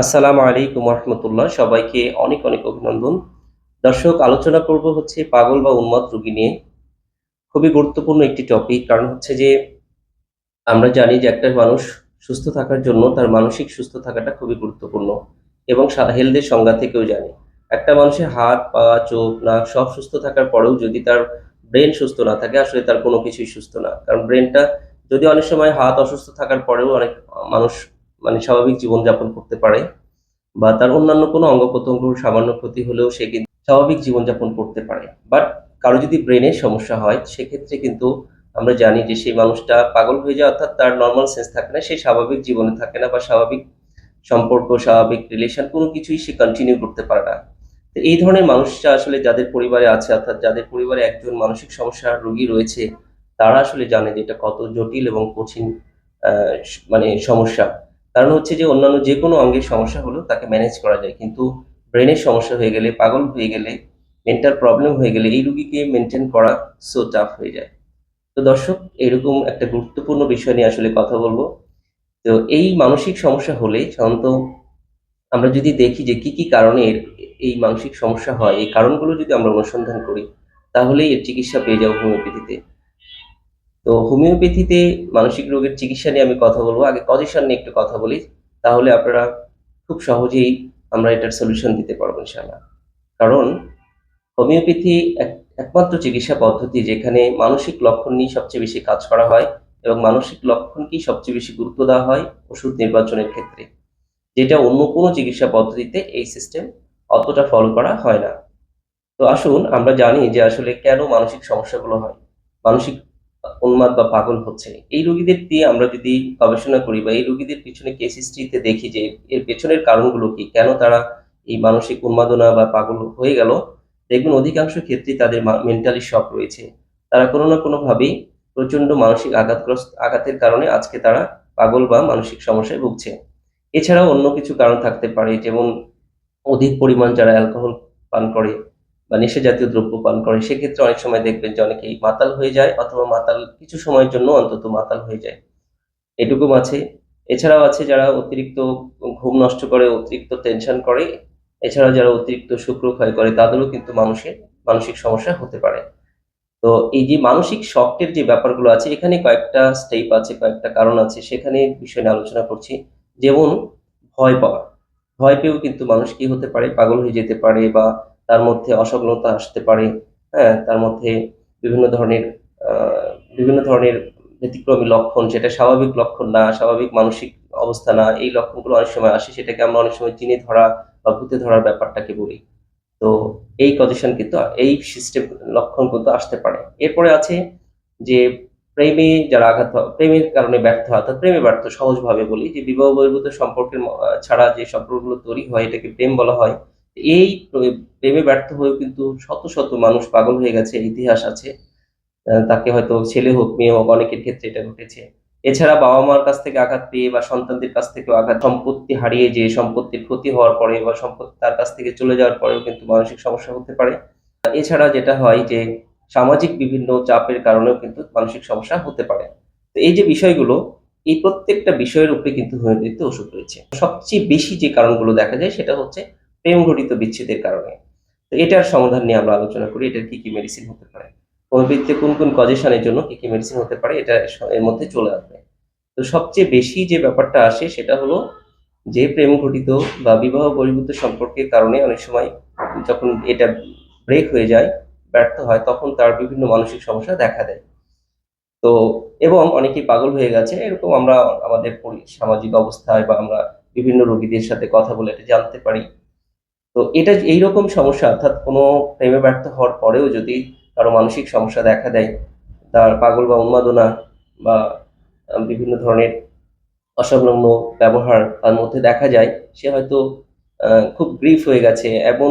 আসসালামু আলাইকুম রহমতুল্লাহ। সবাইকে অনেক অনেক অভিনন্দন। দর্শক, আলোচনা করব হচ্ছে পাগল বা উন্মাদ রোগী নিয়ে। খুবই গুরুত্বপূর্ণ একটি টপিক। কারণ হচ্ছে যে আমরা জানি যে একটা মানুষ সুস্থ থাকার জন্য তার মানসিক সুস্থ থাকাটা খুবই গুরুত্বপূর্ণ এবং হেলথের সংজ্ঞা থেকেও জানি। একটা মানুষের হাত, পা, চোখ, নাক সব সুস্থ থাকার পরেও যদি তার ব্রেন সুস্থ না থাকে, আসলে তার কোনো কিছুই সুস্থ না। কারণ ব্রেনটা যদি অনেক সময় হাত অসুস্থ থাকার পরেও অনেক মানুষ স্বাভাবিক জীবনযাপন করতে পারে বা তার অন্যান্য কোনো অঙ্গ-প্রত্যঙ্গর সামান্য ক্ষতি হলেও সে কিন্তু স্বাভাবিক জীবনযাপন করতে পারে। বাট কারো যদি ব্রেনের সমস্যা হয়, সেক্ষেত্রে কিন্তু আমরা জানি যে সেই মানুষটা পাগল হয়ে যায়, অর্থাৎ তার নরমাল সেন্স থাকে না, সে স্বাভাবিক জীবনে থাকে না বা স্বাভাবিক সম্পর্ক, স্বাভাবিক রিলেশন কোনো কিছুই সে কন্টিনিউ করতে পারে না। তো এই ধরনের মানুষরা আসলে যাদের পরিবারে আছে, অর্থাৎ যাদের পরিবারে একজন মানসিক সমস্যার রোগী রয়েছে, তারা আসলে জানে যে এটা কত জটিল এবং কঠিন আ সমস্যা। কারণ হচ্ছে যে অন্যান্য যেকোনো অঙ্গের সমস্যা হলেও তাকে ম্যানেজ করা যায়। কিন্তু ব্রেনের সমস্যা হয়ে গেলে, পাগল হয়ে গেলে, মেন্টাল প্রবলেম হয়ে গেলে এই রোগীকে মেইনটেইন করা সো টাফ হয়ে যায়। তো দর্শক, এরকম একটা গুরুত্বপূর্ণ বিষয় নিয়ে আসলে কথা বলব। তো এই মানসিক সমস্যা হলে সাধারণত আমরা যদি দেখি যে কি কারণে এই মানসিক সমস্যা হয়, এই কারণগুলো যদি আমরা অনুসন্ধান করি, তাহলেই এর চিকিৎসা পেয়ে যাবো হোমিওপ্যাথিতে। তো হোমিওপ্যাথিতে মানসিক রোগের চিকিৎসা নিয়ে আমি কথা বলব। আগে কজেশন নিয়ে একটু কথা বলি। তাহলে আপনারা খুব সহজেই আমরা এটার সলিউশন দিতে পারবো ইনশাআল্লাহ। কারণ হোমিওপ্যাথি একমাত্র চিকিৎসা পদ্ধতি যেখানে মানসিক লক্ষণ নিয়ে সবচেয়ে বেশি কাজ করা হয় এবং মানসিক লক্ষণকেই সবচেয়ে বেশি গুরুত্ব দেওয়া হয় ওষুধ নির্বাচনের ক্ষেত্রে। যেটা অন্য কোনো চিকিৎসা পদ্ধতিতে এই সিস্টেম অতটা ফলো করা হয় না। তো আসুন আমরা জানি যে আসলে কেন মানসিক সমস্যাগুলো হয়। মানসিক উন্মাদ বা পাগল হচ্ছে। এই রোগীদের দিয়ে আমরা যদি গবেষণা করি বা এই রোগীদের পিছনে কেস হিস্ট্রিতে দেখি যে এর পেছনের কারণগুলো কি? কেন তারা এই মানসিক উন্মাদনা বা পাগল হয়ে গেল? দেখবেন অধিকাংশ ক্ষেত্রেই তাদের মেন্টালি শক রয়েছে। তারা কোনো না কোনোভাবেই প্রচন্ড মানসিক আঘাতের কারণে আজকে তারা পাগল বা মানসিক সমস্যায় ভুগছে। এছাড়াও অন্য কিছু কারণ থাকতে পারে, যেমন অধিক পরিমাণ যারা অ্যালকোহল পান করে বা নেশা জাতীয় দ্রব্য পান করে, সেক্ষেত্রে অনেক সময় দেখবেন যে অনেকেই মাতাল হয়ে যায় অথবা মাতাল কিছু সময়ের জন্য অন্তত মাতাল হয়ে যায়। এটুকুম আছে। এছাড়াও আছে যারা অতিরিক্ত ঘুম নষ্ট করে, অতিরিক্ত টেনশন করে। এছাড়াও যারা অতিরিক্ত শুক্রক্ষয় করে তাদেরও কিন্তু মানসিক সমস্যা হতে পারে। তো এই যে মানসিক শকের যে ব্যাপারগুলো আছে, এখানে কয়েকটা স্টেপ আছে, কয়েকটা কারণ আছে, সেখানে বিষয় নিয়ে আলোচনা করছি। যেমন ভয় পাওয়া। ভয় পেয়েও কিন্তু মানুষ কি হতে পারে? পাগল হয়ে যেতে পারে বা তার মধ্যে অসফলতা আসতে পারে। হ্যাঁ? তার মধ্যে বিভিন্ন ধরনের আ বিভিন্ন ধরনের ব্যতিক্রমী লক্ষণ, যেটা স্বাভাবিক লক্ষণ না, স্বাভাবিক মানসিক অবস্থা না। এই লক্ষণগুলো অনেক সময় আসে, সেটাকে আমরা অনেক সময় জিনে ধরা বা ভূতে ধরার ব্যাপারটাকে বলি। তো এই কজেশন কিন্তু এই সিস্টেম লক্ষণ কিন্তু আসতে পারে। এরপরে আছে যে প্রেমে যারা প্রেমের কারণে ব্যর্থ হয়, অর্থাৎ প্রেমে ব্যর্থ, সহজভাবে বলি যে বিবাহ বহির্ভূত সম্পর্কের ছাড়া যে সম্পর্কগুলো তৈরি হয় এটাকে প্রেম বলা হয়। এই প্রেমে ব্যর্থ হয়েও কিন্তু শত, শত মানুষ পাগল হয়ে গেছে, ইতিহাস আছে। তাকে হয়তো ছেলে হোক, মেয়ে হোক, অনেকের ক্ষেত্রে এটা ঘটেছে। এছাড়া বাবা-মার কাছ থেকে আঘাত পেয়ে বা সন্তানদের কাছ থেকেও আঘাত, সম্পত্তি হারিয়ে যেয়ে সম্পত্তির ক্ষতি হওয়ার পরে বা সম্পত্তি তার কাছ থেকে চলে যাওয়ার পরেও কিন্তু মানসিক সমস্যা হতে পারে। এছাড়া যেটা হয় যে সামাজিক বিভিন্ন চাপের কারণেও কিন্তু মানসিক সমস্যা হতে পারে। তো এই যে বিষয়গুলো, এই প্রত্যেকটা বিষয়ের উপরে কিন্তু হোমিওপ্যাথিতে ওষুধ রয়েছে। সবচেয়ে বেশি যে কারণগুলো দেখা যায় সেটা হচ্ছে প্রেম ঘটিত বিচ্ছেদের কারণে। তো এটার সমাধান নিয়ে আমরা আলোচনা করি। এটার কি মেডিসিন হতে পারে? হোমিওপ্যাথিতে কোন কজেশন এর জন্য কি মেডিসিন হতে পারে, এটা এর মধ্যে চলে আসবে। তো সবচেয়ে বেশি যে ব্যাপারটা আসে সেটা হলো যে প্রেম ঘটিত বা বিবাহ বহির্ভূত সম্পর্কের কারণে অনেক সময় যখন এটা ব্রেক হয়ে যায়, ব্যর্থ হয়, তখন তার বিভিন্ন মানসিক সমস্যা দেখা দেয়। তো এবং অনেকেই পাগল হয়ে গেছে, এরকম আমরা আমাদের সামাজিক অবস্থায় বা আমরা বিভিন্ন রোগীদের সাথে কথা বলে এটা জানতে পারি। তো এটা এইরকম সমস্যা, অর্থাৎ কোনো প্রেমে ব্যর্থ হওয়ার পরেও যদি কারো মানসিক সমস্যা দেখা দেয়, তার পাগল বা উন্মাদনা বা বিভিন্ন ধরনের অসংলগ্ন ব্যবহার তার মধ্যে দেখা যায়, সে হয়তো খুব গ্রিফ হয়ে গেছে এবং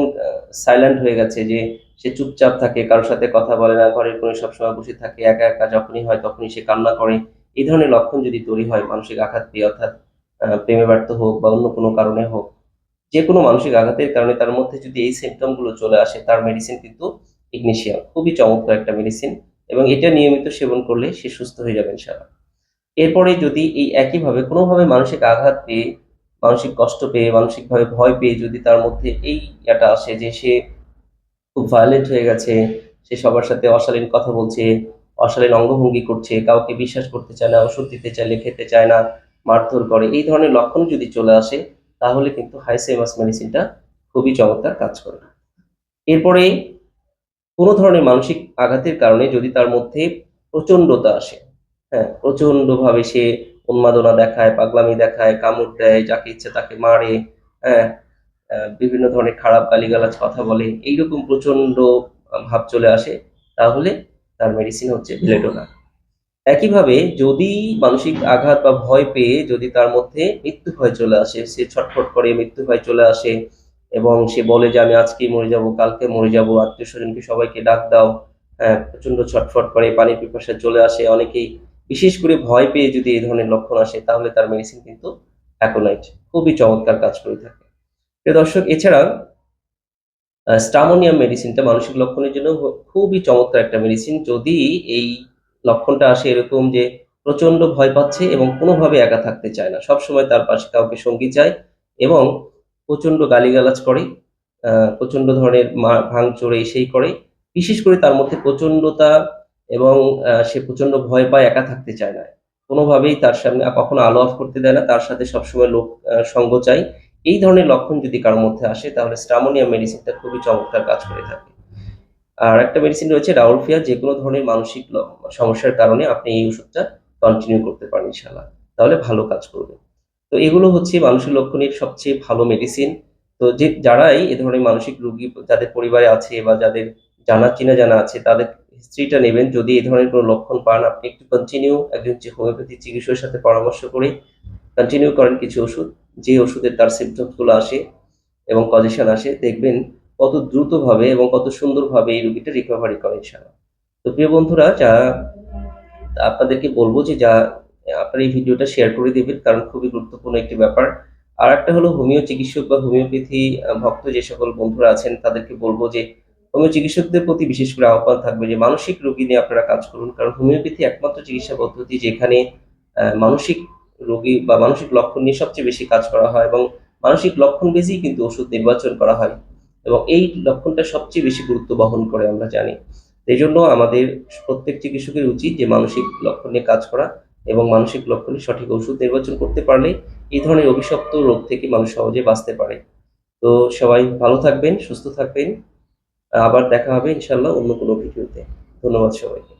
সাইলেন্ট হয়ে গেছে, যে সে চুপচাপ থাকে, কারো সাথে কথা বলে না, ঘরের কোণে সবসময় বসে থাকে, একা, একা যখনই হয় তখনই সে কান্না করে। এই ধরনের লক্ষণ যদি তৈরি হয় মানসিক আঘাত পেয়ে, অর্থাৎ প্রেমে ব্যর্থ হোক বা অন্য কোনো কারণে হোক, যেকোনো মানসিক আঘাতের কারণে তার মধ্যে যদি এই সিম্পটম গুলো চলে আসে, তার মেডিসিন কিন্তু ইগনিশিয়াম। খুবই চমৎকার একটা মেডিসিন এবং এটা নিয়মিত সেবন করলে সে সুস্থ হয়ে যাবে ইনশাআল্লাহ। এরপরে যদি এই একইভাবে কোনোভাবে মানসিক আঘাত পেয়ে মানসিক কষ্ট পেয়ে, মানসিকভাবে ভয় পেয়ে যদি তার মধ্যে এই ইয়াটা আসে যে সে খুব ভায়োলেন্ট হয়ে গেছে, সে সবার সাথে অশালীন কথা বলছে, অশালীন অঙ্গভঙ্গি করছে, কাউকে বিশ্বাস করতে চায় না, ওষুধ দিতে চাইলে খেতে চায় না, মারধর করে, এই ধরনের লক্ষণ যদি চলে আসে তাহলে কিন্তু হাইসেমাস মেডিসিনটা খুবই চমৎকার কাজ করে। এরপরে কোনো ধরনের মানসিক আঘাতের কারণে যদি তার মধ্যে প্রচণ্ডতা আসে, হ্যাঁ, প্রচণ্ডভাবে সে উন্মাদনা দেখায়, পাগলামি দেখায়, কামড় দেয়, যাকে ইচ্ছে তাকে মারে, হ্যাঁ, বিভিন্ন ধরনের খারাপ গালিগালাজ কথা বলে, এইরকম প্রচণ্ড ভাব চলে আসে, তাহলে তার মেডিসিন হচ্ছে বেলেডোনা। একইভাবে যদি মানসিক আঘাত বা ভয় পেয়ে যদি তার মধ্যে মৃত্যু ভয় চলে আসে, সে ছটফট করে মৃত্যু ভয় চলে আসে এবং সে বলে যে আমি আজকেই মরে যাব, কালকে মরে যাব, আত্মীয় স্বজনকে সবাইকে ডাক দাও, প্রচন্ড ছটফট করে, পানির পিপাসা চলে আসে অনেকেই, বিশেষ করে ভয় পেয়ে যদি এই ধরনের লক্ষণ আসে তাহলে তার মেডিসিন কিন্তু অ্যাকোনাইট খুবই চমৎকার কাজ করে থাকে। প্রিয় দর্শক, এছাড়া স্টামোনিয়াম মেডিসিনটা মানসিক লক্ষণের জন্য খুবই চমৎকার একটা মেডিসিন। যদি এই লক্ষণটা আসে এরকম যে প্রচন্ড ভয় পাচ্ছে এবং কোনোভাবে একা থাকতে চায় না, সবসময় তার পাশে কাউকে সঙ্গী চায় এবং প্রচন্ড গালিগালাজ করে, প্রচন্ড ধরনের ভাঙচুর এই সেই করে, বিশেষ করে তার মধ্যে প্রচন্ডতা এবং সে প্রচন্ড ভয় পায়, একা থাকতে চায় না, কোনোভাবেই তার সামনে কখনো আলো অফ করতে দেয় না, তার সাথে সবসময় লোক সঙ্গ চাই, এই ধরনের লক্ষণ যদি কারোর মধ্যে আসে তাহলে স্টামোনিয়াম মেডিসিনটা খুবই চমৎকার কাজ করে থাকে। আর একটা মেডিসিন রয়েছে রাউলফিয়া, যে কোনো ধরনের মানসিক সমস্যার কারণে আপনি এই ওষুধটা কন্টিনিউ করতে পারেন ইনশাল্লাহ, তাহলে ভালো কাজ করবে। তো এগুলো হচ্ছে মানসিক লক্ষণের সবচেয়ে ভালো মেডিসিন। তো যে যারাই এ ধরনের মানসিক রোগী যাদের পরিবারে আছে বা যাদের চেনা জানা আছে তাদের হিস্ট্রিটা নেবেন। যদি এই ধরনের কোনো লক্ষণ পান আপনি একটু কন্টিনিউ একজন হোমিওপ্যাথি চিকিৎসকের সাথে পরামর্শ করে কন্টিনিউ করেন কিছু ওষুধ, যে ওষুধের তার সিমটমস গুলো আসে এবং পজিশন আসে, দেখবেন কত দ্রুতভাবে এবং কত সুন্দরভাবে এই রোগীটা রিকভারি করে ইনশাআল্লাহ। তো প্রিয় বন্ধুরা, যা আপনাদেরকে বলবো যে আপনারা এই ভিডিওটা শেয়ার করে দিবেন, কারণ খুবই গুরুত্বপূর্ণ একটি ব্যাপার। আর একটা হলো হোমিও চিকিৎসক বা হোমিওপ্যাথি ভক্ত যে সকল বন্ধুরা আছেন তাদেরকে বলবো যে হোমিও চিকিৎসকদের প্রতি বিশেষ করে আহ্বান থাকবে যে মানসিক রোগী নিয়ে আপনারা কাজ করুন, কারণ হোমিওপ্যাথি একমাত্র চিকিৎসা পদ্ধতি যেখানে মানসিক রোগী বা মানসিক লক্ষণ নিয়ে সবচেয়ে বেশি কাজ করা হয় এবং মানসিক লক্ষণ বেশিই কিন্তু ওষুধ নির্বাচন করা হয় এবং এই লক্ষণটা সবচেয়ে বেশি গুরুত্ব বহন করে আমরা জানি। এই জন্য আমাদের প্রত্যেক চিকিৎসকের উচিত যে মানসিক লক্ষণ নিয়ে কাজ করা এবং মানসিক লক্ষণে সঠিক ওষুধ নির্বাচন করতে পারলে এই ধরনের অভিশপ্ত রোগ থেকে মানুষ সহজে বাঁচতে পারে। তো সবাই ভালো থাকবেন, সুস্থ থাকবেন। আবার দেখা হবে ইনশাল্লাহ অন্য কোনো ভিডিওতে। ধন্যবাদ সবাইকে।